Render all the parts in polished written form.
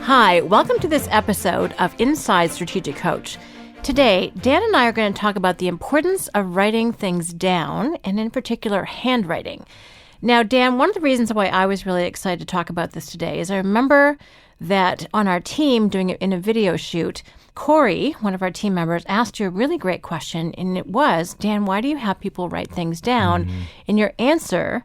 Hi, welcome to this episode of Inside Strategic Coach. Today, Dan and I are going to talk about the importance of writing things down, and in particular, handwriting. Now, Dan, one of the reasons why I was really excited to talk about this today is I remember that on our team doing it in a video shoot, Corey, one of our team members, asked you a really great question, and it was, Dan, why do you have people write things down? And your answer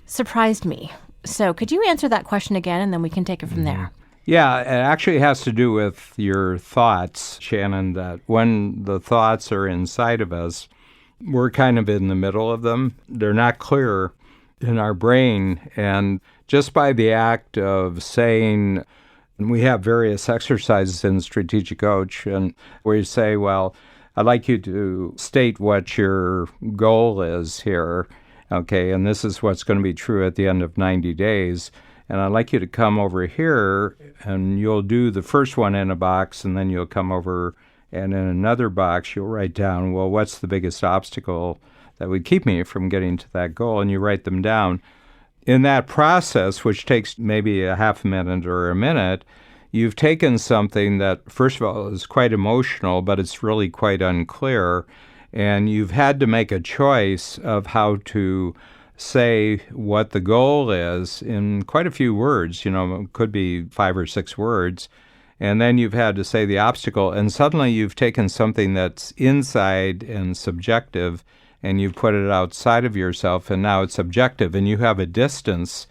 surprised me. So could you answer that question again, and then we can take it from there? Yeah, it actually has to do with your thoughts, Shannon, that when the thoughts are inside of us, we're kind of in the middle of them. They're not clear in our brain. And just by the act of saying, we have various exercises in Strategic Coach, and where you say, well, I'd like you to state what your goal is here, okay, and this is what's going to be true at the end of 90 days. And I'd like you to come over here, and you'll do the first one in a box, and then you'll come over, and in another box, you'll write down, well, what's the biggest obstacle that would keep me from getting to that goal? And you write them down. In that process, which takes maybe a half a minute or a minute, you've taken something that, first of all, is quite emotional, but it's really quite unclear, and you've had to make a choice of how to say what the goal is in quite a few words, it could be 5 or 6 words, and then you've had to say the obstacle, and suddenly you've taken something that's inside and subjective, and you've put it outside of yourself, and now it's objective, and you have a distance,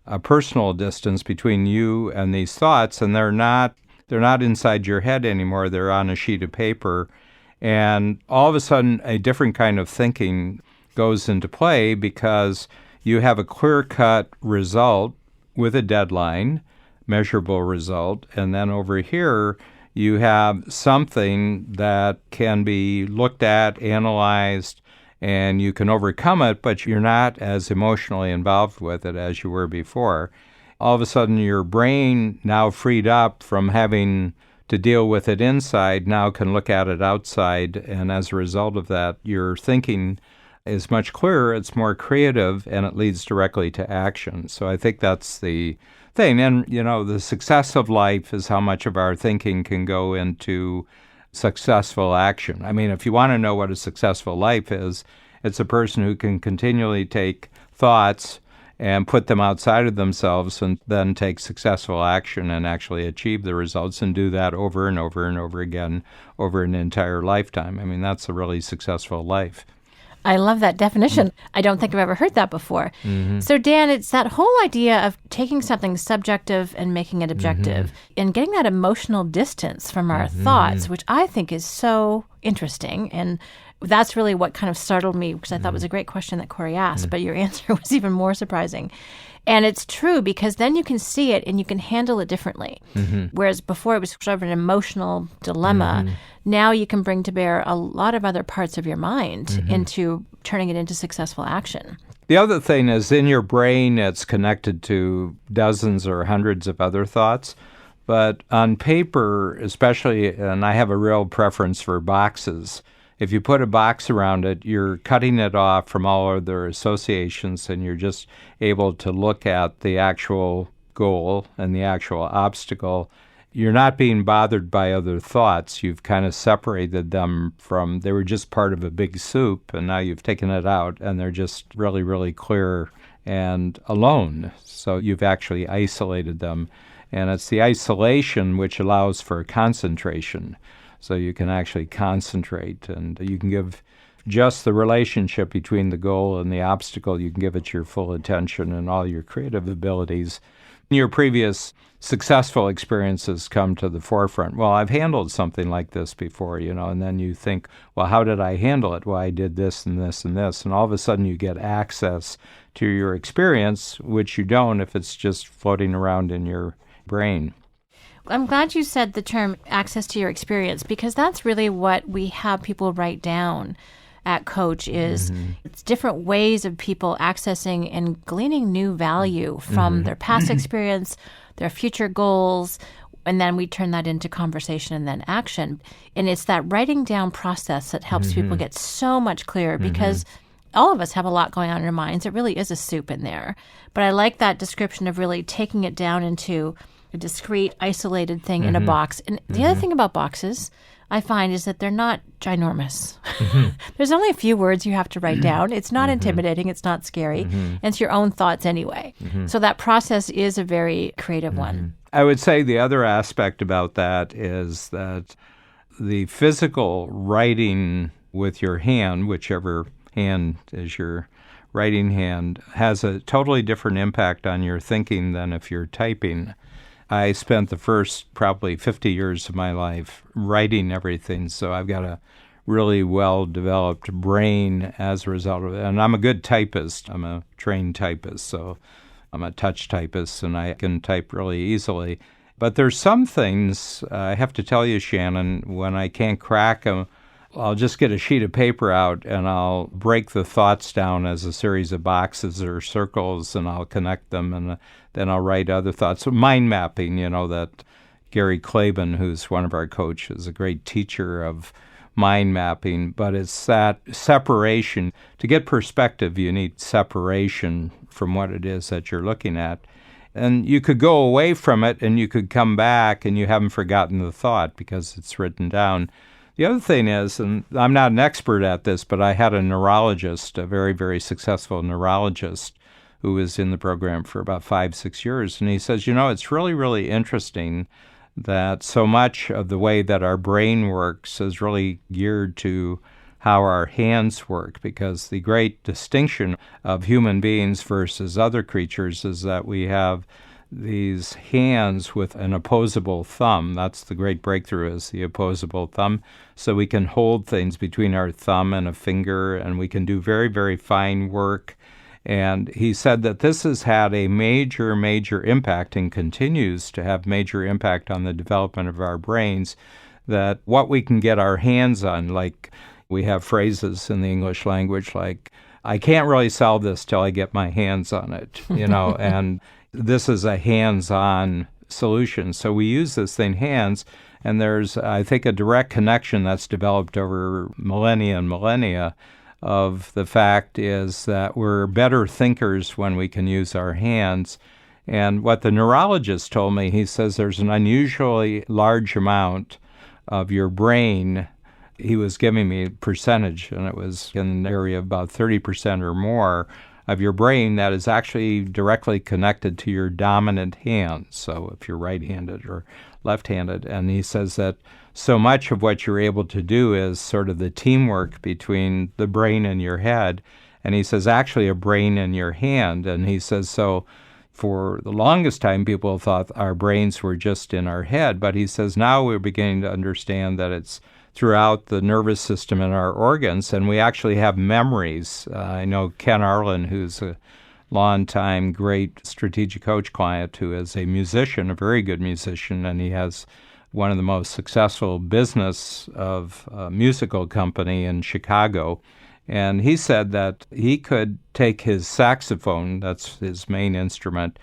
a personal distance between you and these thoughts, and they're not inside your head anymore, they're on a sheet of paper, and all of a sudden a different kind of thinking goes into play because you have a clear-cut result with a deadline, measurable result, and then over here you have something that can be looked at, analyzed, and you can overcome it, but you're not as emotionally involved with it as you were before. All of a sudden your brain, now freed up from having to deal with it inside, now can look at it outside, and as a result of that, your thinking is much clearer, it's more creative, and it leads directly to action. So I think that's the thing. And, the success of life is how much of our thinking can go into successful action. I mean, if you want to know what a successful life is, it's a person who can continually take thoughts and put them outside of themselves and then take successful action and actually achieve the results and do that over and over and over again over an entire lifetime. I mean, that's a really successful life. I love that definition. I don't think I've ever heard that before. So, Dan, it's that whole idea of taking something subjective and making it objective and getting that emotional distance from our thoughts, which I think is so interesting. And that's really what kind of startled me because I thought it was a great question that Corey asked, but your answer was even more surprising. And it's true because then you can see it and you can handle it differently. Whereas before it was sort of an emotional dilemma. Now you can bring to bear a lot of other parts of your mind into turning it into successful action. The other thing is in your brain, it's connected to dozens or hundreds of other thoughts. But on paper, especially, and I have a real preference for boxes, if you put a box around it, you're cutting it off from all other associations, and you're just able to look at the actual goal and the actual obstacle. You're not being bothered by other thoughts. You've kind of separated them from, they were just part of a big soup, and now you've taken it out, and they're just really, really clear and alone. So you've actually isolated them. And it's the isolation which allows for concentration. So you can actually concentrate, and you can give just the relationship between the goal and the obstacle, you can give it your full attention and all your creative abilities. Your previous successful experiences come to the forefront. Well, I've handled something like this before, and then you think, well, how did I handle it? Well, I did this and this and this. And all of a sudden you get access to your experience, which you don't if it's just floating around in your brain. I'm glad you said the term access to your experience because that's really what we have people write down at Coach is it's different ways of people accessing and gleaning new value from their past experience, their future goals, and then we turn that into conversation and then action. And it's that writing down process that helps people get so much clearer because all of us have a lot going on in our minds. It really is a soup in there. But I like that description of really taking it down into a discrete, isolated thing in a box. And the other thing about boxes, I find, is that they're not ginormous. There's only a few words you have to write down. It's not intimidating. It's not scary. And it's your own thoughts anyway. So that process is a very creative one. I would say the other aspect about that is that the physical writing with your hand, whichever hand is your writing hand, has a totally different impact on your thinking than if you're typing. I spent the first probably 50 years of my life writing everything, so I've got a really well-developed brain as a result of it. And I'm a good typist. I'm a trained typist, so I'm a touch typist, and I can type really easily. But there's some things, I have to tell you, Shannon, when I can't crack them, I'll just get a sheet of paper out and I'll break the thoughts down as a series of boxes or circles, and I'll connect them, and then I'll write other thoughts. So mind mapping, that Gary Klaben, who's one of our coaches, is a great teacher of mind mapping, but it's that separation. To get perspective, you need separation from what it is that you're looking at. And you could go away from it and you could come back and you haven't forgotten the thought because it's written down. The other thing is, and I'm not an expert at this, but I had a neurologist, a very, very successful neurologist, who was in the program for about 5-6 years. And he says, it's really, really interesting that so much of the way that our brain works is really geared to how our hands work, because the great distinction of human beings versus other creatures is that we have these hands with an opposable thumb. That's the great breakthrough, is the opposable thumb. So we can hold things between our thumb and a finger, and we can do very, very fine work. And he said that this has had a major, major impact and continues to have major impact on the development of our brains, that what we can get our hands on, like we have phrases in the English language like, I can't really solve this till I get my hands on it, and this is a hands-on solution. So we use this thing, hands, and there's, I think, a direct connection that's developed over millennia and millennia of the fact is that we're better thinkers when we can use our hands. And what the neurologist told me, he says there's an unusually large amount of your brain. He was giving me a percentage, and it was in the area of about 30% or more of your brain that is actually directly connected to your dominant hand. So if you're right-handed or left-handed. And he says that so much of what you're able to do is sort of the teamwork between the brain and your head. And he says actually a brain in your hand. And he says so for the longest time people thought our brains were just in our head. But he says now we're beginning to understand that it's throughout the nervous system and our organs, and we actually have memories. I know Ken Arlen, who's a long-time great strategic coach client, who is a musician, a very good musician, and he has one of the most successful business of a musical company in Chicago. And he said that he could take his saxophone, that's his main instrument,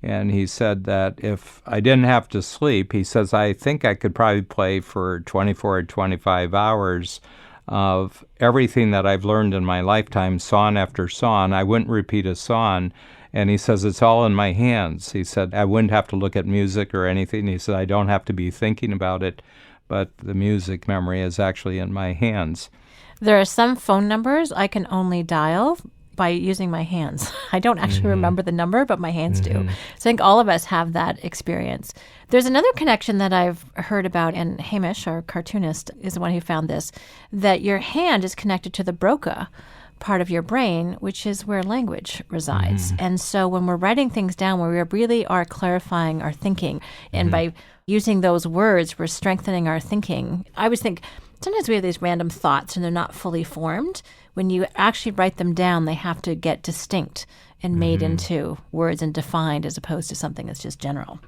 and he said that if I didn't have to sleep, he says, I think I could probably play for 24 or 25 hours of everything that I've learned in my lifetime, song after song. I wouldn't repeat a song. And he says, it's all in my hands. He said, I wouldn't have to look at music or anything. He said, I don't have to be thinking about it, but the music memory is actually in my hands. There are some phone numbers I can only dial by using my hands. I don't actually remember the number, but my hands do. So I think all of us have that experience. There's another connection that I've heard about, and Hamish, our cartoonist, is the one who found this, that your hand is connected to the Broca part of your brain, which is where language resides. And so when we're writing things down, where we really are clarifying our thinking, and by using those words, we're strengthening our thinking. I always think sometimes we have these random thoughts and they're not fully formed. When you actually write them down, they have to get distinct and made into words and defined, as opposed to something that's just general.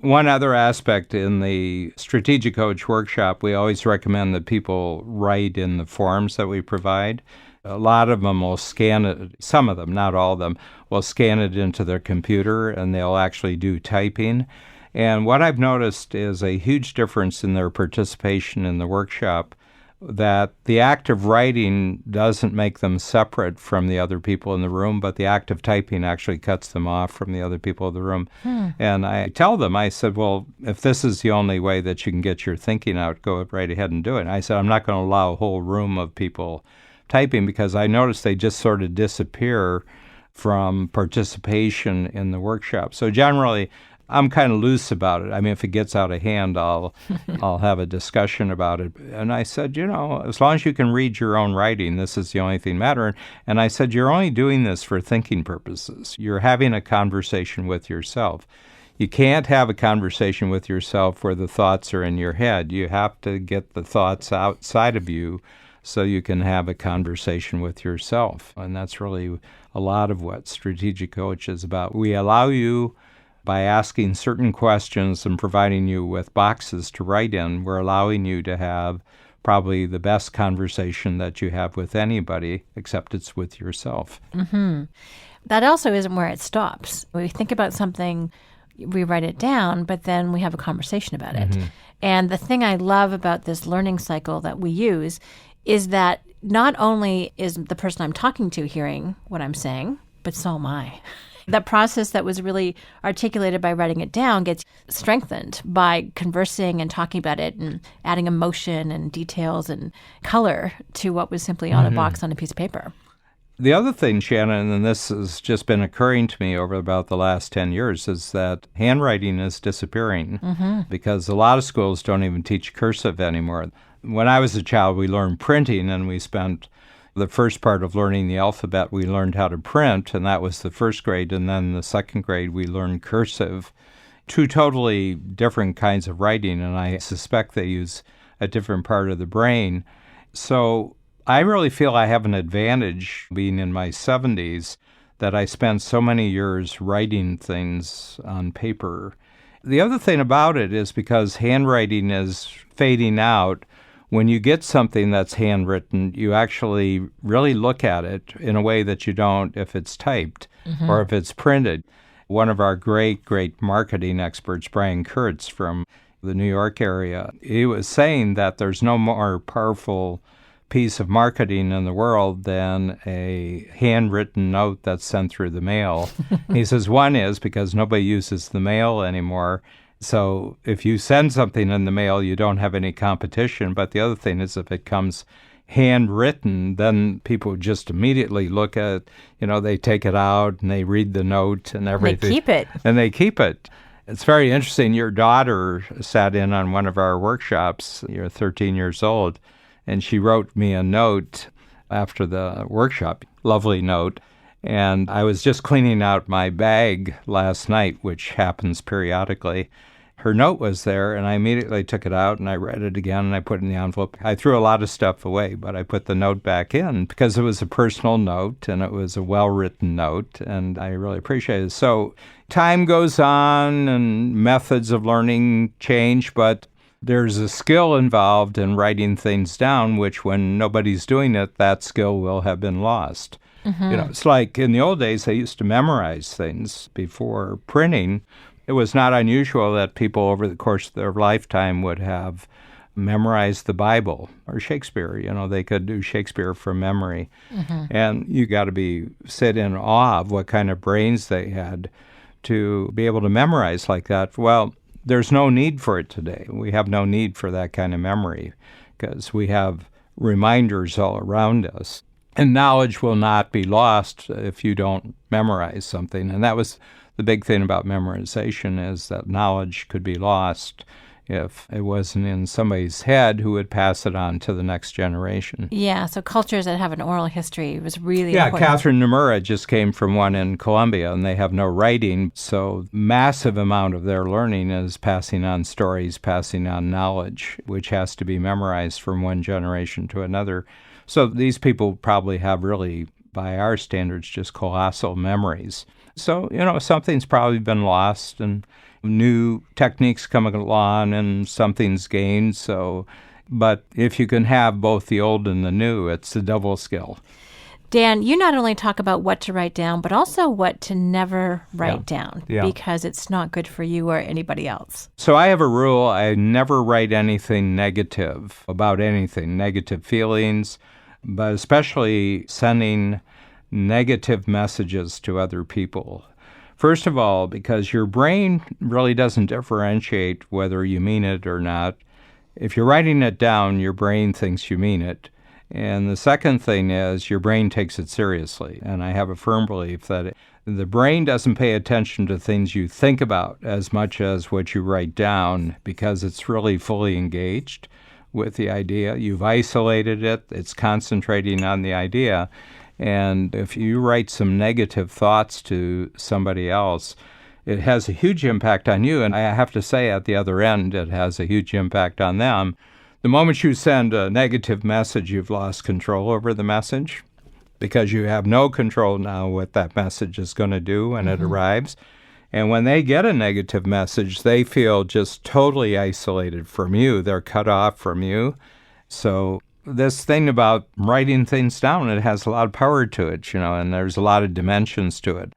One other aspect in the Strategic Coach workshop, we always recommend that people write in the forms that we provide. A lot of them will scan it, some of them, not all of them, will scan it into their computer, and they'll actually do typing. And what I've noticed is a huge difference in their participation in the workshop that the act of writing doesn't make them separate from the other people in the room, but the act of typing actually cuts them off from the other people in the room. And I tell them, I said, well, if this is the only way that you can get your thinking out, go right ahead and do it. And I said, I'm not going to allow a whole room of people typing because I noticed they just sort of disappear from participation in the workshop. So generally, I'm kind of loose about it. I mean, if it gets out of hand, I'll have a discussion about it. And I said, as long as you can read your own writing, this is the only thing mattering. And I said, you're only doing this for thinking purposes. You're having a conversation with yourself. You can't have a conversation with yourself where the thoughts are in your head. You have to get the thoughts outside of you so you can have a conversation with yourself. And that's really a lot of what Strategic Coach is about. We allow you, by asking certain questions and providing you with boxes to write in, we're allowing you to have probably the best conversation that you have with anybody, except it's with yourself. Mm-hmm. That also isn't where it stops. We think about something, we write it down, but then we have a conversation about it. And the thing I love about this learning cycle that we use is that not only is the person I'm talking to hearing what I'm saying, but so am I. That process that was really articulated by writing it down gets strengthened by conversing and talking about it and adding emotion and details and color to what was simply on a box on a piece of paper. The other thing, Shannon, and this has just been occurring to me over about the last 10 years, is that handwriting is disappearing because a lot of schools don't even teach cursive anymore. When I was a child, we learned printing, and we spent the first part of learning the alphabet, we learned how to print, and that was the first grade. And then the second grade, we learned cursive. Two totally different kinds of writing, and I suspect they use a different part of the brain. So I really feel I have an advantage being in my 70s that I spent so many years writing things on paper. The other thing about it is because handwriting is fading out, when you get something that's handwritten, you actually really look at it in a way that you don't if it's typed or if it's printed. One of our great marketing experts, Brian Kurtz from the New York area, he was saying that there's no more powerful piece of marketing in the world than a handwritten note that's sent through the mail. He says one is because nobody uses the mail anymore. So if you send something in the mail, you don't have any competition. But the other thing is if it comes handwritten, then people just immediately look at, they take it out and they read the note and everything. They keep it. And they keep it. It's very interesting. Your daughter sat in on one of our workshops. You're 13 years old. And she wrote me a note after the workshop, lovely note. And I was just cleaning out my bag last night, which happens periodically. Her note was there, and I immediately took it out, and I read it again, and I put it in the envelope. I threw a lot of stuff away, but I put the note back in because it was a personal note, and it was a well-written note, and I really appreciate it. So time goes on, and methods of learning change, but there's a skill involved in writing things down, which when nobody's doing it, that skill will have been lost. It's like in the old days, they used to memorize things before printing. It was not unusual that people over the course of their lifetime would have memorized the Bible or Shakespeare. They could do Shakespeare from memory. And you got to sit in awe of what kind of brains they had to be able to memorize like that. Well, there's no need for it today. We have no need for that kind of memory because we have reminders all around us. And knowledge will not be lost if you don't memorize something. And that was the big thing about memorization, is that knowledge could be lost if it wasn't in somebody's head who would pass it on to the next generation. Yeah, so cultures that have an oral history was really important. Catherine Nomura just came from one in Colombia, and they have no writing, so massive amount of their learning is passing on stories, passing on knowledge, which has to be memorized from one generation to another. So these people probably have really, by our standards, just colossal memories. So, something's probably been lost and new techniques coming along and something's gained. So, but if you can have both the old and the new, it's a double skill. Dan, you not only talk about what to write down, but also what to never write down because it's not good for you or anybody else. So I have a rule. I never write anything negative about anything, negative feelings, but especially sending negative messages to other people. First of all, because your brain really doesn't differentiate whether you mean it or not. If you're writing it down, your brain thinks you mean it. And the second thing is your brain takes it seriously. And I have a firm belief that the brain doesn't pay attention to things you think about as much as what you write down because it's really fully engaged with the idea. You've isolated it. It's concentrating on the idea. And if you write some negative thoughts to somebody else, it has a huge impact on you. And I have to say at the other end, it has a huge impact on them. The moment you send a negative message, you've lost control over the message because you have no control now what that message is going to do when it arrives. And when they get a negative message, they feel just totally isolated from you. They're cut off from you. So this thing about writing things down, it has a lot of power to it, and there's a lot of dimensions to it.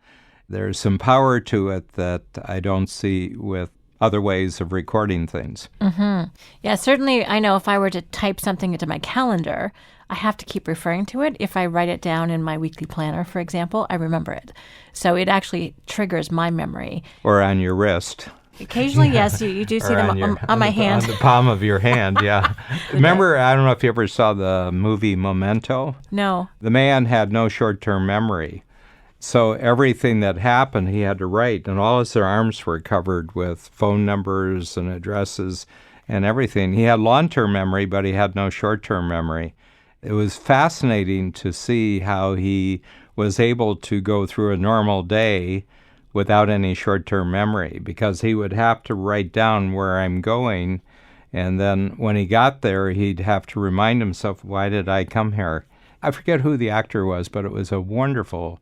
There's some power to it that I don't see with other ways of recording things. Yeah, certainly I know if I were to type something into my calendar, I have to keep referring to it. If I write it down in my weekly planner, for example, I remember it. So it actually triggers my memory. Or on your wrist. Occasionally, yes, you do see them on my hand. On the palm of your hand, yeah. Remember, I don't know if you ever saw the movie Memento? No. The man had no short-term memory. So everything that happened, he had to write, and all his arms were covered with phone numbers and addresses and everything. He had long-term memory, but he had no short-term memory. It was fascinating to see how he was able to go through a normal day without any short-term memory, because he would have to write down where I'm going, and then when he got there, he'd have to remind himself, why did I come here? I forget who the actor was, but it was a wonderful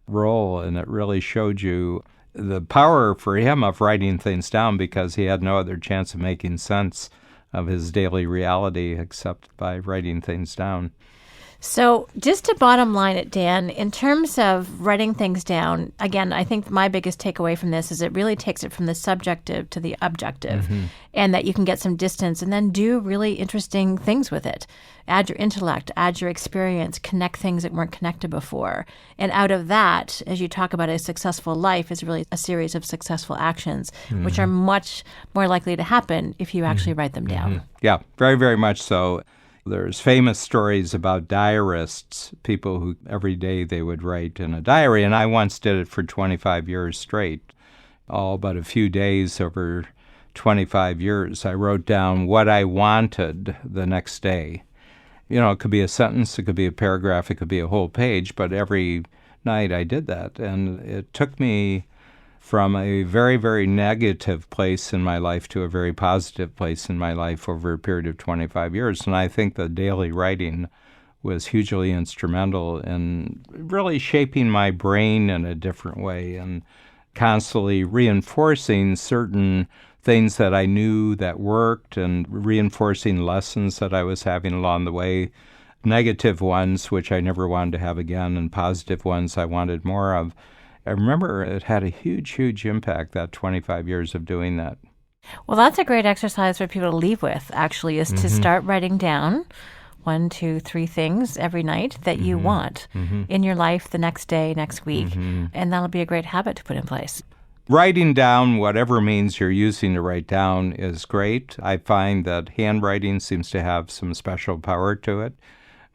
role, and it really showed you the power for him of writing things down because he had no other chance of making sense of his daily reality except by writing things down. So just to bottom line it, Dan, in terms of writing things down, again, I think my biggest takeaway from this is it really takes it from the subjective to the objective, and that you can get some distance and then do really interesting things with it. Add your intellect, add your experience, connect things that weren't connected before. And out of that, as you talk about a successful life, is really a series of successful actions, which are much more likely to happen if you actually write them down. Yeah, very, very much so. There's famous stories about diarists, people who every day they would write in a diary, and I once did it for 25 years straight, all but a few days over 25 years. I wrote down what I wanted the next day. It could be a sentence, it could be a paragraph, it could be a whole page, but every night I did that, and it took me from a very, very negative place in my life to a very positive place in my life over a period of 25 years. And I think the daily writing was hugely instrumental in really shaping my brain in a different way and constantly reinforcing certain things that I knew that worked and reinforcing lessons that I was having along the way, negative ones, which I never wanted to have again, and positive ones I wanted more of. I remember it had a huge, huge impact, that 25 years of doing that. Well, that's a great exercise for people to leave with, actually, is to start writing down 1, 2, 3 things every night that you want in your life the next day, next week. And that'll be a great habit to put in place. Writing down whatever means you're using to write down is great. I find that handwriting seems to have some special power to it.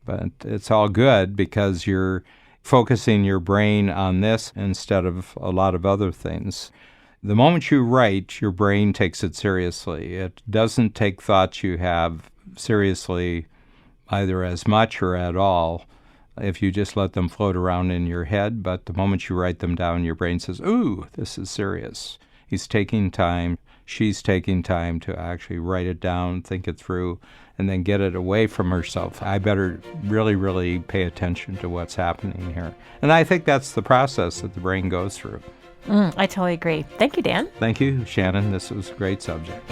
But it's all good because you're focusing your brain on this instead of a lot of other things. The moment you write, your brain takes it seriously. It doesn't take thoughts you have seriously either as much or at all if you just let them float around in your head. But the moment you write them down, your brain says, ooh, this is serious. He's taking time. She's taking time to actually write it down, think it through, and then get it away from herself. I better really, really pay attention to what's happening here. And I think that's the process that the brain goes through. I totally agree. Thank you, Dan. Thank you, Shannon. This was a great subject.